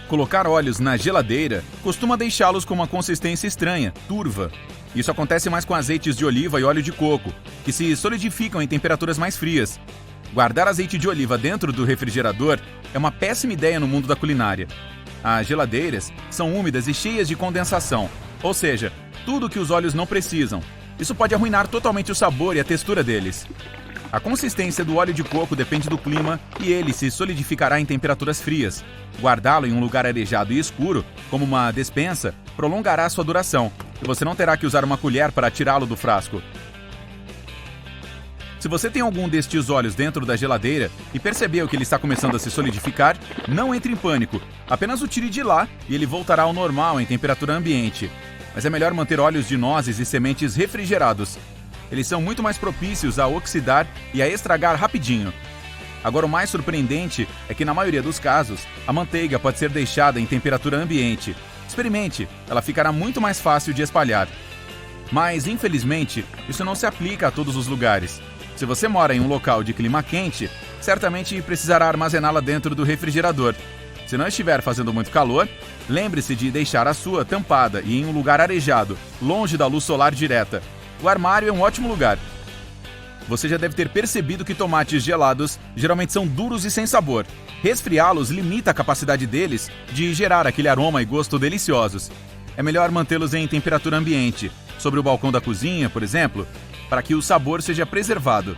Colocar óleos na geladeira costuma deixá-los com uma consistência estranha, turva. Isso acontece mais com azeites de oliva e óleo de coco, que se solidificam em temperaturas mais frias. Guardar azeite de oliva dentro do refrigerador é uma péssima ideia no mundo da culinária. As geladeiras são úmidas e cheias de condensação, ou seja, tudo que os óleos não precisam. Isso pode arruinar totalmente o sabor e a textura deles. A consistência do óleo de coco depende do clima e ele se solidificará em temperaturas frias. Guardá-lo em um lugar arejado e escuro, como uma despensa, prolongará sua duração, e você não terá que usar uma colher para tirá-lo do frasco. Se você tem algum destes óleos dentro da geladeira e percebeu que ele está começando a se solidificar, não entre em pânico. Apenas o tire de lá e ele voltará ao normal em temperatura ambiente. Mas é melhor manter óleos de nozes e sementes refrigerados. Eles são muito mais propícios a oxidar e a estragar rapidinho. Agora, o mais surpreendente é que, na maioria dos casos, a manteiga pode ser deixada em temperatura ambiente. Experimente, ela ficará muito mais fácil de espalhar. Mas, infelizmente, isso não se aplica a todos os lugares. Se você mora em um local de clima quente, certamente precisará armazená-la dentro do refrigerador. Se não estiver fazendo muito calor, lembre-se de deixar a sua tampada e em um lugar arejado, longe da luz solar direta. O armário é um ótimo lugar. Você já deve ter percebido que tomates gelados geralmente são duros e sem sabor. Resfriá-los limita a capacidade deles de gerar aquele aroma e gosto deliciosos. É melhor mantê-los em temperatura ambiente, sobre o balcão da cozinha, por exemplo, para que o sabor seja preservado.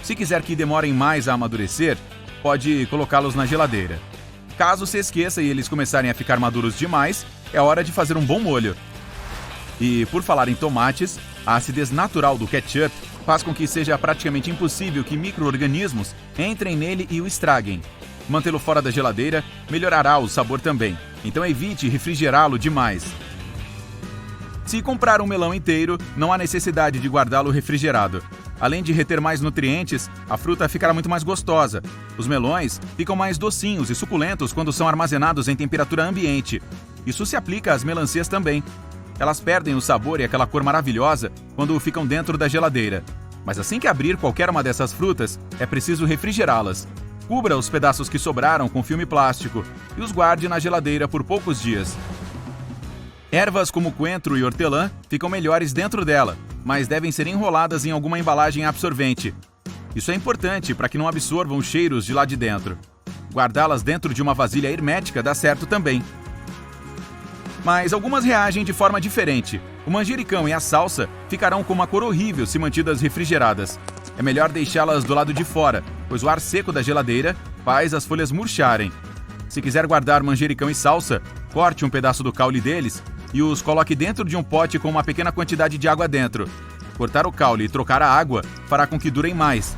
Se quiser que demorem mais a amadurecer, pode colocá-los na geladeira. Caso se esqueça e eles começarem a ficar maduros demais, é hora de fazer um bom molho. E por falar em tomates, a acidez natural do ketchup faz com que seja praticamente impossível que micro-organismos entrem nele e o estraguem. Mantê-lo fora da geladeira melhorará o sabor também, então evite refrigerá-lo demais. Se comprar um melão inteiro, não há necessidade de guardá-lo refrigerado. Além de reter mais nutrientes, a fruta ficará muito mais gostosa. Os melões ficam mais docinhos e suculentos quando são armazenados em temperatura ambiente. Isso se aplica às melancias também. Elas perdem o sabor e aquela cor maravilhosa quando ficam dentro da geladeira. Mas assim que abrir qualquer uma dessas frutas, é preciso refrigerá-las. Cubra os pedaços que sobraram com filme plástico e os guarde na geladeira por poucos dias. Ervas como coentro e hortelã ficam melhores dentro dela, mas devem ser enroladas em alguma embalagem absorvente. Isso é importante para que não absorvam os cheiros de lá de dentro. Guardá-las dentro de uma vasilha hermética dá certo também. Mas algumas reagem de forma diferente. O manjericão e a salsa ficarão com uma cor horrível se mantidas refrigeradas. É melhor deixá-las do lado de fora, pois o ar seco da geladeira faz as folhas murcharem. Se quiser guardar manjericão e salsa, corte um pedaço do caule deles e os coloque dentro de um pote com uma pequena quantidade de água dentro. Cortar o caule e trocar a água fará com que durem mais.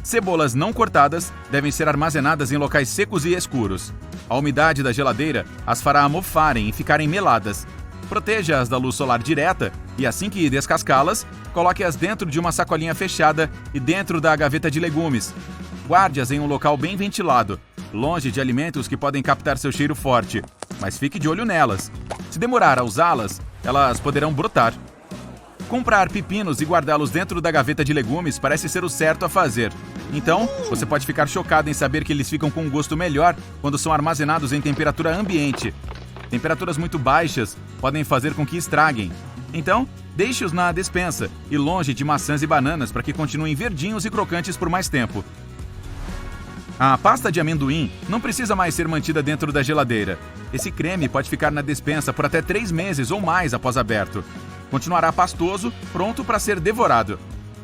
Cebolas não cortadas devem ser armazenadas em locais secos e escuros. A umidade da geladeira as fará mofarem e ficarem meladas. Proteja-as da luz solar direta e, assim que descascá-las, coloque-as dentro de uma sacolinha fechada e dentro da gaveta de legumes. Guarde-as em um local bem ventilado, longe de alimentos que podem captar seu cheiro forte, mas fique de olho nelas. Se demorar a usá-las, elas poderão brotar. Comprar pepinos e guardá-los dentro da gaveta de legumes parece ser o certo a fazer. Então, você pode ficar chocado em saber que eles ficam com um gosto melhor quando são armazenados em temperatura ambiente. Temperaturas muito baixas podem fazer com que estraguem. Então, deixe-os na despensa e longe de maçãs e bananas para que continuem verdinhos e crocantes por mais tempo. A pasta de amendoim não precisa mais ser mantida dentro da geladeira. Esse creme pode ficar na despensa por até 3 meses ou mais após aberto. Continuará pastoso, pronto para ser devorado.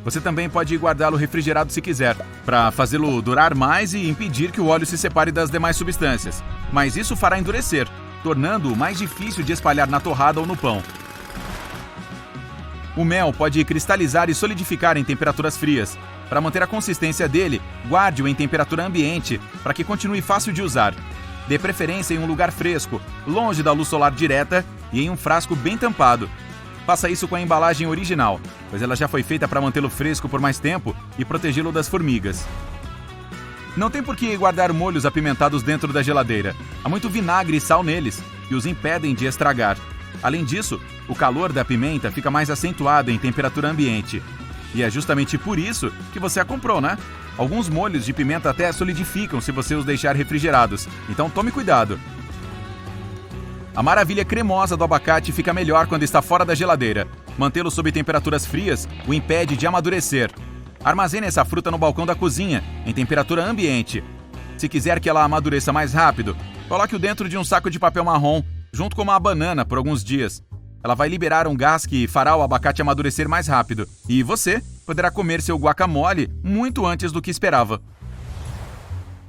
Você também pode guardá-lo refrigerado se quiser, para fazê-lo durar mais e impedir que o óleo se separe das demais substâncias. Mas isso fará endurecer, tornando-o mais difícil de espalhar na torrada ou no pão. O mel pode cristalizar e solidificar em temperaturas frias. Para manter a consistência dele, guarde-o em temperatura ambiente, para que continue fácil de usar. Dê preferência em um lugar fresco, longe da luz solar direta e em um frasco bem tampado. Faça isso com a embalagem original, pois ela já foi feita para mantê-lo fresco por mais tempo e protegê-lo das formigas. Não tem por que guardar molhos apimentados dentro da geladeira. Há muito vinagre e sal neles, que os impedem de estragar. Além disso, o calor da pimenta fica mais acentuado em temperatura ambiente. E é justamente por isso que você a comprou, né? Alguns molhos de pimenta até solidificam se você os deixar refrigerados, então tome cuidado. A maravilha cremosa do abacate fica melhor quando está fora da geladeira. Mantê-lo sob temperaturas frias o impede de amadurecer. Armazene essa fruta no balcão da cozinha, em temperatura ambiente. Se quiser que ela amadureça mais rápido, coloque-o dentro de um saco de papel marrom, junto com uma banana por alguns dias. Ela vai liberar um gás que fará o abacate amadurecer mais rápido. E você poderá comer seu guacamole muito antes do que esperava.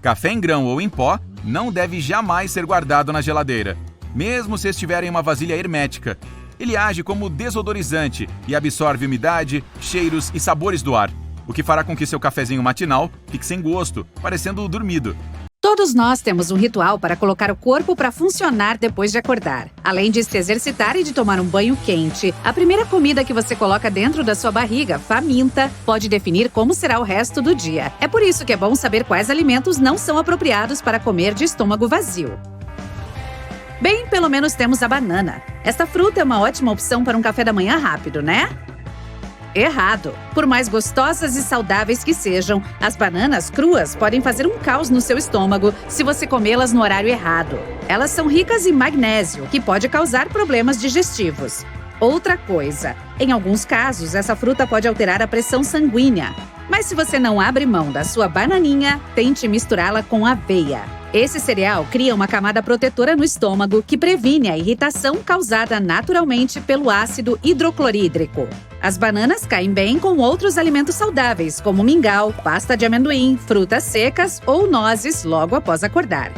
Café em grão ou em pó não deve jamais ser guardado na geladeira, mesmo se estiver em uma vasilha hermética. Ele age como desodorizante e absorve umidade, cheiros e sabores do ar, o que fará com que seu cafezinho matinal fique sem gosto, parecendo dormido. Todos nós temos um ritual para colocar o corpo para funcionar depois de acordar. Além de se exercitar e de tomar um banho quente, a primeira comida que você coloca dentro da sua barriga, faminta, pode definir como será o resto do dia. É por isso que é bom saber quais alimentos não são apropriados para comer de estômago vazio. Bem, pelo menos temos a banana. Esta fruta é uma ótima opção para um café da manhã rápido, né? Errado! Por mais gostosas e saudáveis que sejam, as bananas cruas podem fazer um caos no seu estômago se você comê-las no horário errado. Elas são ricas em magnésio, que pode causar problemas digestivos. Outra coisa, em alguns casos, essa fruta pode alterar a pressão sanguínea. Mas se você não abre mão da sua bananinha, tente misturá-la com aveia. Esse cereal cria uma camada protetora no estômago que previne a irritação causada naturalmente pelo ácido hidroclorídrico. As bananas caem bem com outros alimentos saudáveis, como mingau, pasta de amendoim, frutas secas ou nozes logo após acordar.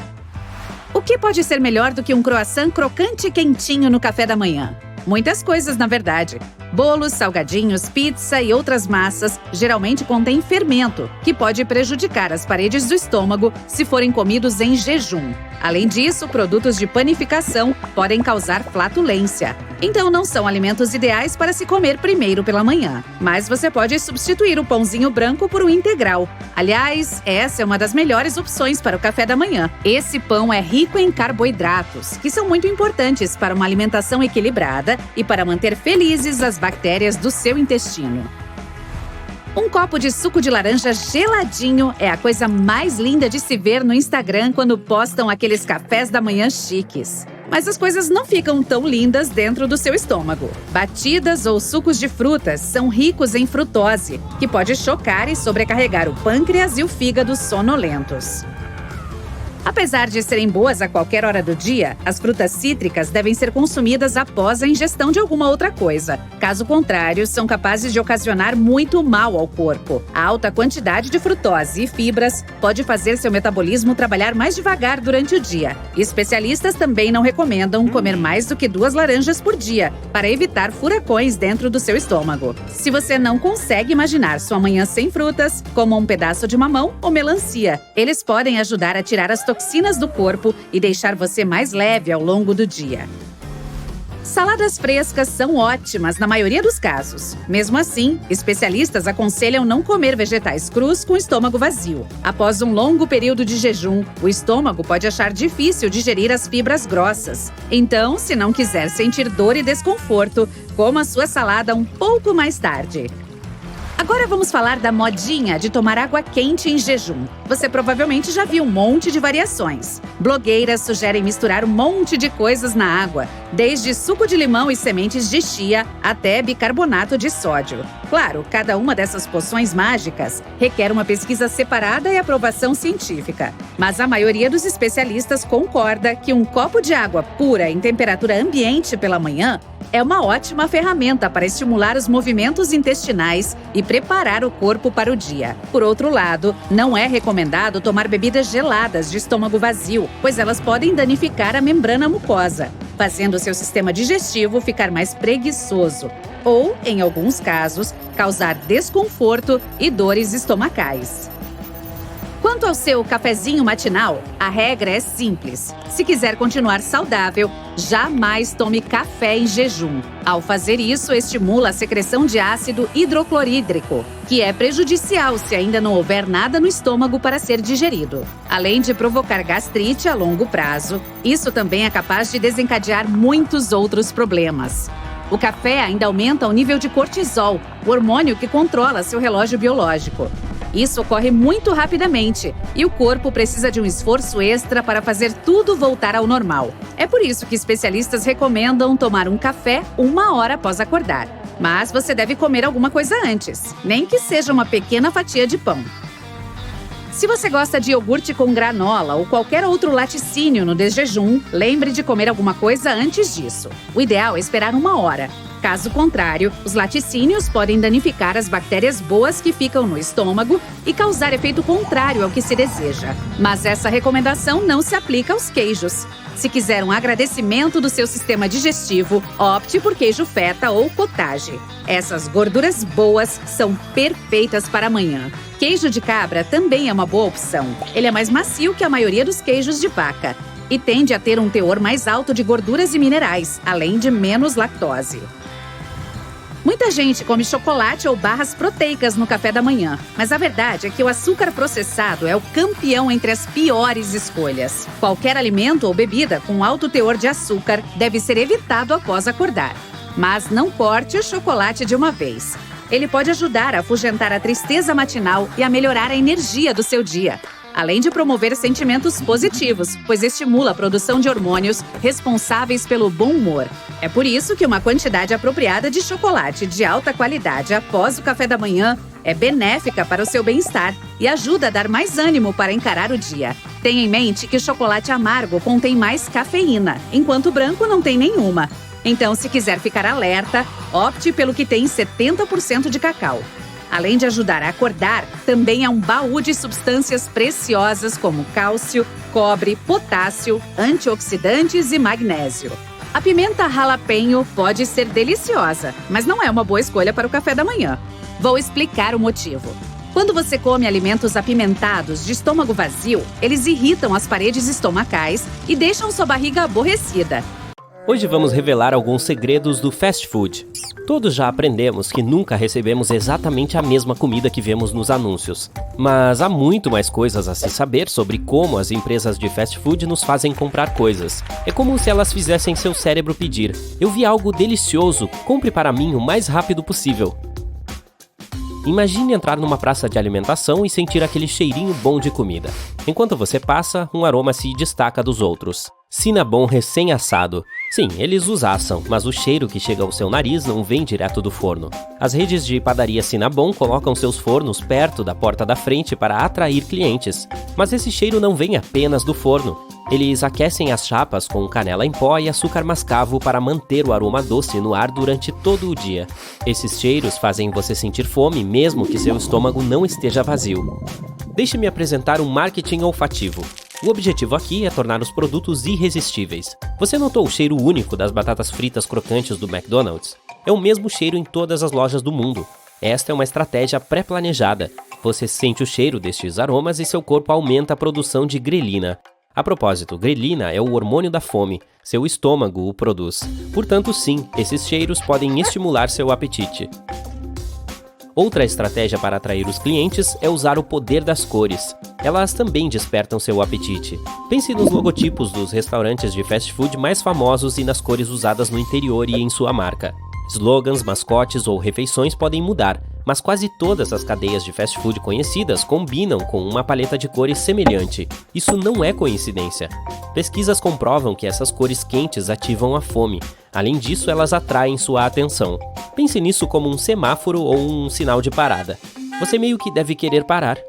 O que pode ser melhor do que um croissant crocante e quentinho no café da manhã? Muitas coisas, na verdade. Bolos, salgadinhos, pizza e outras massas geralmente contêm fermento, que pode prejudicar as paredes do estômago se forem comidos em jejum. Além disso, produtos de panificação podem causar flatulência. Então não são alimentos ideais para se comer primeiro pela manhã. Mas você pode substituir o pãozinho branco por um integral. Aliás, essa é uma das melhores opções para o café da manhã. Esse pão é rico em carboidratos, que são muito importantes para uma alimentação equilibrada e para manter felizes as bactérias do seu intestino. Um copo de suco de laranja geladinho é a coisa mais linda de se ver no Instagram quando postam aqueles cafés da manhã chiques. Mas as coisas não ficam tão lindas dentro do seu estômago. Batidas ou sucos de frutas são ricos em frutose, que pode chocar e sobrecarregar o pâncreas e o fígado sonolentos. Apesar de serem boas a qualquer hora do dia, as frutas cítricas devem ser consumidas após a ingestão de alguma outra coisa. Caso contrário, são capazes de ocasionar muito mal ao corpo. A alta quantidade de frutose e fibras pode fazer seu metabolismo trabalhar mais devagar durante o dia. Especialistas também não recomendam comer mais do que 2 laranjas por dia, para evitar furacões dentro do seu estômago. Se você não consegue imaginar sua manhã sem frutas, coma um pedaço de mamão ou melancia. Eles podem ajudar a tirar as toxinas do corpo e deixar você mais leve ao longo do dia. Saladas frescas são ótimas na maioria dos casos. Mesmo assim, especialistas aconselham não comer vegetais crus com estômago vazio. Após um longo período de jejum, o estômago pode achar difícil digerir as fibras grossas. Então, se não quiser sentir dor e desconforto, coma sua salada um pouco mais tarde. Agora vamos falar da modinha de tomar água quente em jejum. Você provavelmente já viu um monte de variações. Blogueiras sugerem misturar um monte de coisas na água, desde suco de limão e sementes de chia até bicarbonato de sódio. Claro, cada uma dessas poções mágicas requer uma pesquisa separada e aprovação científica. Mas a maioria dos especialistas concorda que um copo de água pura em temperatura ambiente pela manhã é uma ótima ferramenta para estimular os movimentos intestinais e preparar o corpo para o dia. Por outro lado, não é recomendado tomar bebidas geladas de estômago vazio, pois elas podem danificar a membrana mucosa, fazendo seu sistema digestivo ficar mais preguiçoso ou, em alguns casos, causar desconforto e dores estomacais. Quanto ao seu cafezinho matinal, a regra é simples. Se quiser continuar saudável, jamais tome café em jejum. Ao fazer isso, estimula a secreção de ácido hidroclorídrico, que é prejudicial se ainda não houver nada no estômago para ser digerido. Além de provocar gastrite a longo prazo, isso também é capaz de desencadear muitos outros problemas. O café ainda aumenta o nível de cortisol, o hormônio que controla seu relógio biológico. Isso ocorre muito rapidamente e o corpo precisa de um esforço extra para fazer tudo voltar ao normal. É por isso que especialistas recomendam tomar um café 1 hora após acordar. Mas você deve comer alguma coisa antes, nem que seja uma pequena fatia de pão. Se você gosta de iogurte com granola ou qualquer outro laticínio no desjejum, lembre de comer alguma coisa antes disso. O ideal é esperar 1 hora. Caso contrário, os laticínios podem danificar as bactérias boas que ficam no estômago e causar efeito contrário ao que se deseja. Mas essa recomendação não se aplica aos queijos. Se quiser um agradecimento do seu sistema digestivo, opte por queijo feta ou cottage. Essas gorduras boas são perfeitas para amanhã. Queijo de cabra também é uma boa opção. Ele é mais macio que a maioria dos queijos de vaca e tende a ter um teor mais alto de gorduras e minerais, além de menos lactose. Muita gente come chocolate ou barras proteicas no café da manhã, mas a verdade é que o açúcar processado é o campeão entre as piores escolhas. Qualquer alimento ou bebida com alto teor de açúcar deve ser evitado após acordar. Mas não corte o chocolate de uma vez. Ele pode ajudar a afugentar a tristeza matinal e a melhorar a energia do seu dia, além de promover sentimentos positivos, pois estimula a produção de hormônios responsáveis pelo bom humor. É por isso que uma quantidade apropriada de chocolate de alta qualidade após o café da manhã é benéfica para o seu bem-estar e ajuda a dar mais ânimo para encarar o dia. Tenha em mente que o chocolate amargo contém mais cafeína, enquanto o branco não tem nenhuma. Então, se quiser ficar alerta, opte pelo que tem 70% de cacau. Além de ajudar a acordar, também é um baú de substâncias preciosas como cálcio, cobre, potássio, antioxidantes e magnésio. A pimenta jalapeño pode ser deliciosa, mas não é uma boa escolha para o café da manhã. Vou explicar o motivo. Quando você come alimentos apimentados de estômago vazio, eles irritam as paredes estomacais e deixam sua barriga aborrecida. Hoje vamos revelar alguns segredos do fast food. Todos já aprendemos que nunca recebemos exatamente a mesma comida que vemos nos anúncios. Mas há muito mais coisas a se saber sobre como as empresas de fast food nos fazem comprar coisas. É como se elas fizessem seu cérebro pedir: eu vi algo delicioso, compre para mim o mais rápido possível. Imagine entrar numa praça de alimentação e sentir aquele cheirinho bom de comida. Enquanto você passa, um aroma se destaca dos outros. Cinnabon recém-assado. Sim, eles os assam, mas o cheiro que chega ao seu nariz não vem direto do forno. As redes de padaria Cinnabon colocam seus fornos perto da porta da frente para atrair clientes. Mas esse cheiro não vem apenas do forno. Eles aquecem as chapas com canela em pó e açúcar mascavo para manter o aroma doce no ar durante todo o dia. Esses cheiros fazem você sentir fome mesmo que seu estômago não esteja vazio. Deixe-me apresentar um marketing olfativo. O objetivo aqui é tornar os produtos irresistíveis. Você notou o cheiro único das batatas fritas crocantes do McDonald's? É o mesmo cheiro em todas as lojas do mundo. Esta é uma estratégia pré-planejada. Você sente o cheiro destes aromas e seu corpo aumenta a produção de grelina. A propósito, grelina é o hormônio da fome. Seu estômago o produz. Portanto, sim, esses cheiros podem estimular seu apetite. Outra estratégia para atrair os clientes é usar o poder das cores. Elas também despertam seu apetite. Pense nos logotipos dos restaurantes de fast food mais famosos e nas cores usadas no interior e em sua marca. Slogans, mascotes ou refeições podem mudar, mas quase todas as cadeias de fast food conhecidas combinam com uma paleta de cores semelhante. Isso não é coincidência. Pesquisas comprovam que essas cores quentes ativam a fome. Além disso, elas atraem sua atenção. Pense nisso como um semáforo ou um sinal de parada. Você meio que deve querer parar.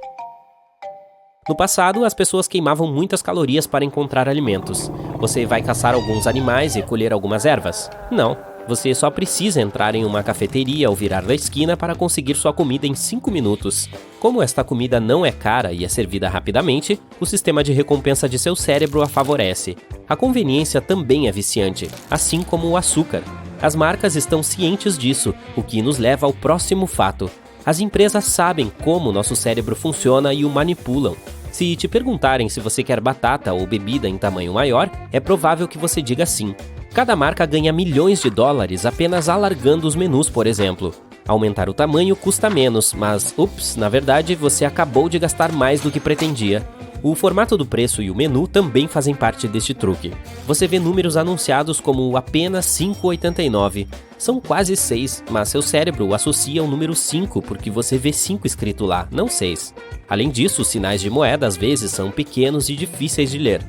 No passado, as pessoas queimavam muitas calorias para encontrar alimentos. Você vai caçar alguns animais e colher algumas ervas? Não. Você só precisa entrar em uma cafeteria ao virar da esquina para conseguir sua comida em 5 minutos. Como esta comida não é cara e é servida rapidamente, o sistema de recompensa de seu cérebro a favorece. A conveniência também é viciante, assim como o açúcar. As marcas estão cientes disso, o que nos leva ao próximo fato. As empresas sabem como nosso cérebro funciona e o manipulam. Se te perguntarem se você quer batata ou bebida em tamanho maior, é provável que você diga sim. Cada marca ganha milhões de dólares apenas alargando os menus, por exemplo. Aumentar o tamanho custa menos, mas, na verdade, você acabou de gastar mais do que pretendia. O formato do preço e o menu também fazem parte deste truque. Você vê números anunciados como apenas R$ 5,89. São quase 6, mas seu cérebro associa o número 5 porque você vê 5 escrito lá, não 6. Além disso, os sinais de moeda às vezes são pequenos e difíceis de ler.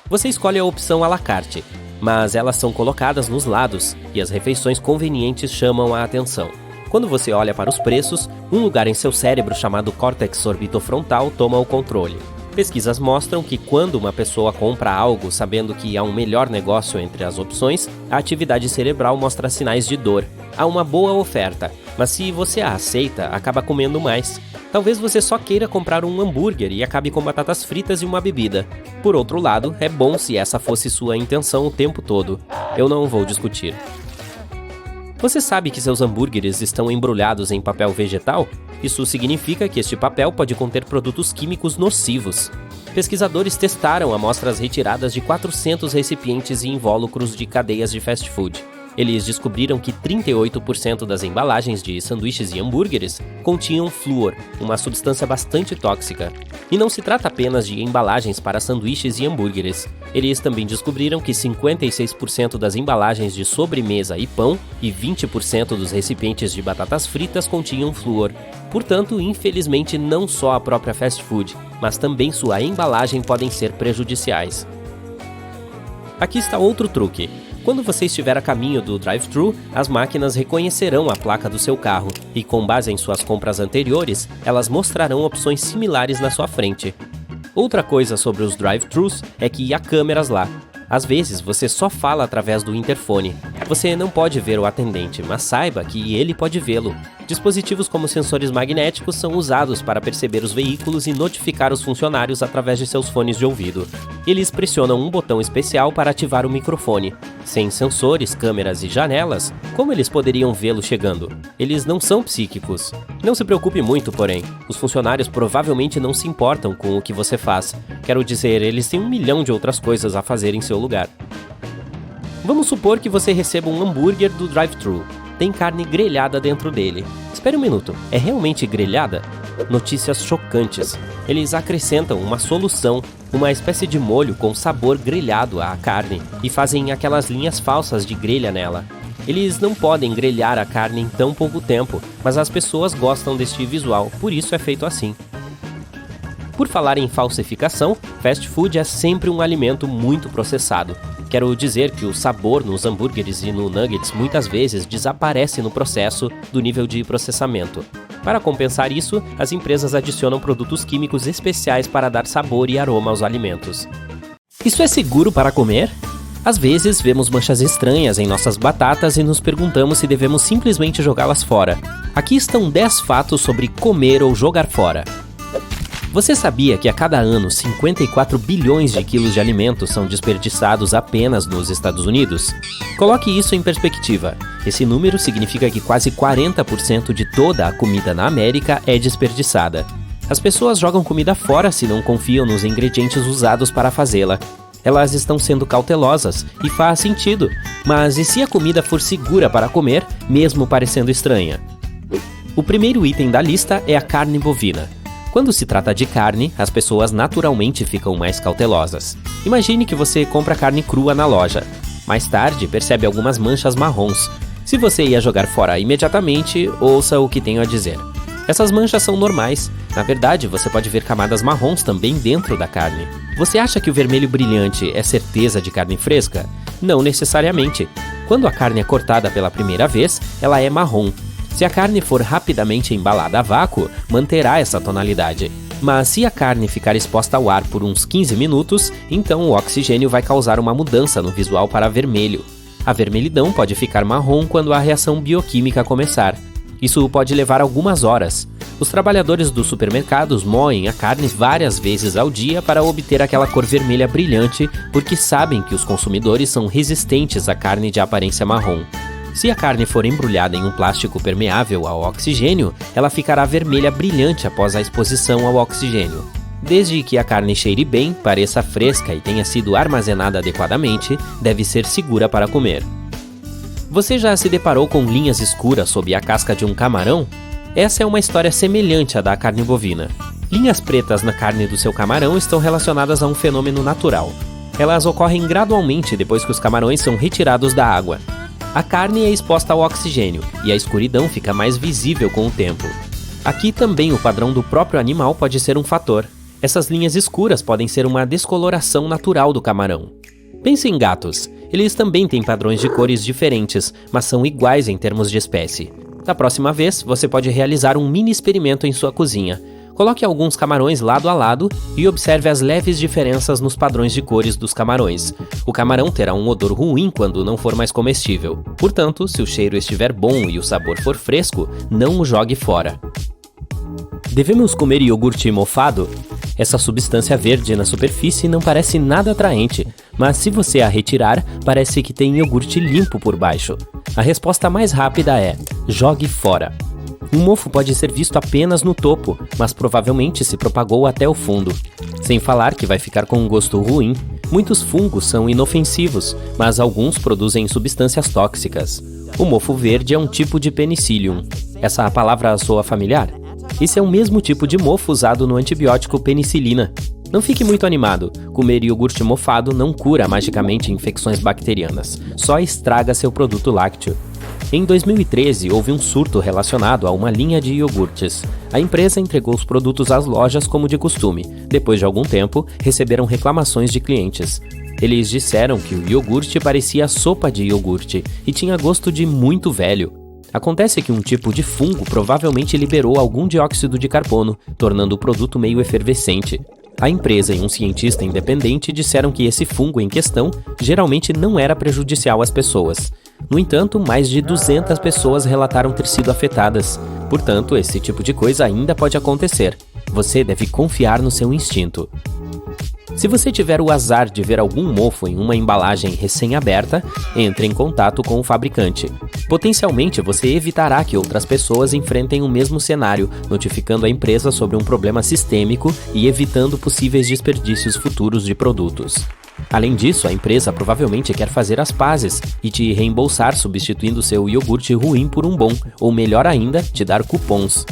Você escolhe a opção à la carte, mas elas são colocadas nos lados e as refeições convenientes chamam a atenção. Quando você olha para os preços, um lugar em seu cérebro chamado córtex orbitofrontal toma o controle. Pesquisas mostram que quando uma pessoa compra algo sabendo que há um melhor negócio entre as opções, a atividade cerebral mostra sinais de dor. Há uma boa oferta, mas se você a aceita, acaba comendo mais. Talvez você só queira comprar um hambúrguer e acabe com batatas fritas e uma bebida. Por outro lado, é bom se essa fosse sua intenção o tempo todo. Eu não vou discutir. Você sabe que seus hambúrgueres estão embrulhados em papel vegetal? Isso significa que este papel pode conter produtos químicos nocivos. Pesquisadores testaram amostras retiradas de 400 recipientes e invólucros de cadeias de fast food. Eles descobriram que 38% das embalagens de sanduíches e hambúrgueres continham flúor, uma substância bastante tóxica. E não se trata apenas de embalagens para sanduíches e hambúrgueres. Eles também descobriram que 56% das embalagens de sobremesa e pão e 20% dos recipientes de batatas fritas continham flúor. Portanto, infelizmente, não só a própria fast food, mas também sua embalagem podem ser prejudiciais. Aqui está outro truque. Quando você estiver a caminho do drive-thru, as máquinas reconhecerão a placa do seu carro e, com base em suas compras anteriores, elas mostrarão opções similares na sua frente. Outra coisa sobre os drive-thrus é que há câmeras lá. Às vezes, você só fala através do interfone. Você não pode ver o atendente, mas saiba que ele pode vê-lo. Dispositivos como sensores magnéticos são usados para perceber os veículos e notificar os funcionários através de seus fones de ouvido. Eles pressionam um botão especial para ativar o microfone. Sem sensores, câmeras e janelas, como eles poderiam vê-lo chegando? Eles não são psíquicos. Não se preocupe muito, porém. Os funcionários provavelmente não se importam com o que você faz. Quero dizer, eles têm 1 milhão de outras coisas a fazer em seu lugar. Vamos supor que você receba um hambúrguer do drive-thru. Tem carne grelhada dentro dele. Espere um minuto, é realmente grelhada? Notícias chocantes. Eles acrescentam uma solução, uma espécie de molho com sabor grelhado à carne e fazem aquelas linhas falsas de grelha nela. Eles não podem grelhar a carne em tão pouco tempo, mas as pessoas gostam deste visual, por isso é feito assim. Por falar em falsificação, fast food é sempre um alimento muito processado. Quero dizer que o sabor nos hambúrgueres e no nuggets muitas vezes desaparece no processo do nível de processamento. Para compensar isso, as empresas adicionam produtos químicos especiais para dar sabor e aroma aos alimentos. Isso é seguro para comer? Às vezes, vemos manchas estranhas em nossas batatas e nos perguntamos se devemos simplesmente jogá-las fora. Aqui estão 10 fatos sobre comer ou jogar fora. Você sabia que a cada ano 54 bilhões de quilos de alimentos são desperdiçados apenas nos Estados Unidos? Coloque isso em perspectiva. Esse número significa que quase 40% de toda a comida na América é desperdiçada. As pessoas jogam comida fora se não confiam nos ingredientes usados para fazê-la. Elas estão sendo cautelosas e faz sentido, mas e se a comida for segura para comer, mesmo parecendo estranha? O primeiro item da lista é a carne bovina. Quando se trata de carne, as pessoas naturalmente ficam mais cautelosas. Imagine que você compra carne crua na loja. Mais tarde, percebe algumas manchas marrons. Se você ia jogar fora imediatamente, ouça o que tenho a dizer. Essas manchas são normais. Na verdade, você pode ver camadas marrons também dentro da carne. Você acha que o vermelho brilhante é certeza de carne fresca? Não necessariamente. Quando a carne é cortada pela primeira vez, ela é marrom. Se a carne for rapidamente embalada a vácuo, manterá essa tonalidade. Mas se a carne ficar exposta ao ar por uns 15 minutos, então o oxigênio vai causar uma mudança no visual para vermelho. A vermelhidão pode ficar marrom quando a reação bioquímica começar. Isso pode levar algumas horas. Os trabalhadores dos supermercados moem a carne várias vezes ao dia para obter aquela cor vermelha brilhante, porque sabem que os consumidores são resistentes à carne de aparência marrom. Se a carne for embrulhada em um plástico permeável ao oxigênio, ela ficará vermelha brilhante após a exposição ao oxigênio. Desde que a carne cheire bem, pareça fresca e tenha sido armazenada adequadamente, deve ser segura para comer. Você já se deparou com linhas escuras sob a casca de um camarão? Essa é uma história semelhante à da carne bovina. Linhas pretas na carne do seu camarão estão relacionadas a um fenômeno natural. Elas ocorrem gradualmente depois que os camarões são retirados da água. A carne é exposta ao oxigênio e a escuridão fica mais visível com o tempo. Aqui também o padrão do próprio animal pode ser um fator. Essas linhas escuras podem ser uma descoloração natural do camarão. Pense em gatos. Eles também têm padrões de cores diferentes, mas são iguais em termos de espécie. Da próxima vez, você pode realizar um mini experimento em sua cozinha. Coloque alguns camarões lado a lado e observe as leves diferenças nos padrões de cores dos camarões. O camarão terá um odor ruim quando não for mais comestível. Portanto, se o cheiro estiver bom e o sabor for fresco, não o jogue fora. Devemos comer iogurte mofado? Essa substância verde na superfície não parece nada atraente, mas se você a retirar, parece que tem iogurte limpo por baixo. A resposta mais rápida é: jogue fora. Um mofo pode ser visto apenas no topo, mas provavelmente se propagou até o fundo. Sem falar que vai ficar com um gosto ruim. Muitos fungos são inofensivos, mas alguns produzem substâncias tóxicas. O mofo verde é um tipo de penicillium. Essa palavra soa familiar? Esse é o mesmo tipo de mofo usado no antibiótico penicilina. Não fique muito animado, comer iogurte mofado não cura magicamente infecções bacterianas, só estraga seu produto lácteo. Em 2013, houve um surto relacionado a uma linha de iogurtes. A empresa entregou os produtos às lojas como de costume. Depois de algum tempo, receberam reclamações de clientes. Eles disseram que o iogurte parecia sopa de iogurte e tinha gosto de muito velho. Acontece que um tipo de fungo provavelmente liberou algum dióxido de carbono, tornando o produto meio efervescente. A empresa e um cientista independente disseram que esse fungo em questão geralmente não era prejudicial às pessoas. No entanto, mais de 200 pessoas relataram ter sido afetadas. Portanto, esse tipo de coisa ainda pode acontecer. Você deve confiar no seu instinto. Se você tiver o azar de ver algum mofo em uma embalagem recém-aberta, entre em contato com o fabricante. Potencialmente, você evitará que outras pessoas enfrentem o mesmo cenário, notificando a empresa sobre um problema sistêmico e evitando possíveis desperdícios futuros de produtos. Além disso, a empresa provavelmente quer fazer as pazes e te reembolsar substituindo seu iogurte ruim por um bom, ou melhor ainda, te dar cupons.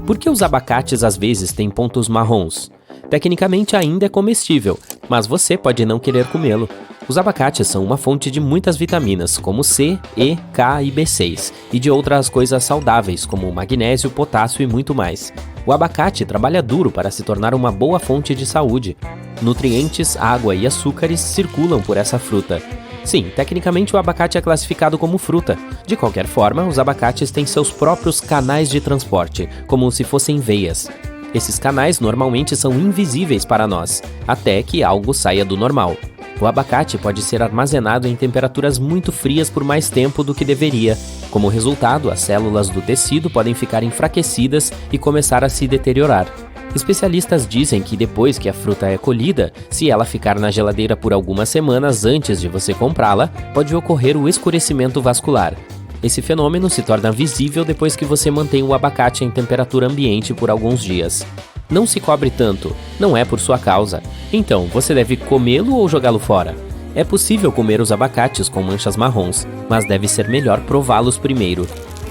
Por que os abacates às vezes têm pontos marrons? Tecnicamente ainda é comestível, mas você pode não querer comê-lo. Os abacates são uma fonte de muitas vitaminas, como C, E, K e B6, e de outras coisas saudáveis, como magnésio, potássio e muito mais. O abacate trabalha duro para se tornar uma boa fonte de saúde. Nutrientes, água e açúcares circulam por essa fruta. Sim, tecnicamente o abacate é classificado como fruta. De qualquer forma, os abacates têm seus próprios canais de transporte, como se fossem veias. Esses canais normalmente são invisíveis para nós, até que algo saia do normal. O abacate pode ser armazenado em temperaturas muito frias por mais tempo do que deveria. Como resultado, as células do tecido podem ficar enfraquecidas e começar a se deteriorar. Especialistas dizem que depois que a fruta é colhida, se ela ficar na geladeira por algumas semanas antes de você comprá-la, pode ocorrer o escurecimento vascular. Esse fenômeno se torna visível depois que você mantém o abacate em temperatura ambiente por alguns dias. Não se cobre tanto, não é por sua causa. Então, você deve comê-lo ou jogá-lo fora? É possível comer os abacates com manchas marrons, mas deve ser melhor prová-los primeiro.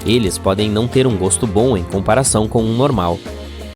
Eles podem não ter um gosto bom em comparação com um normal.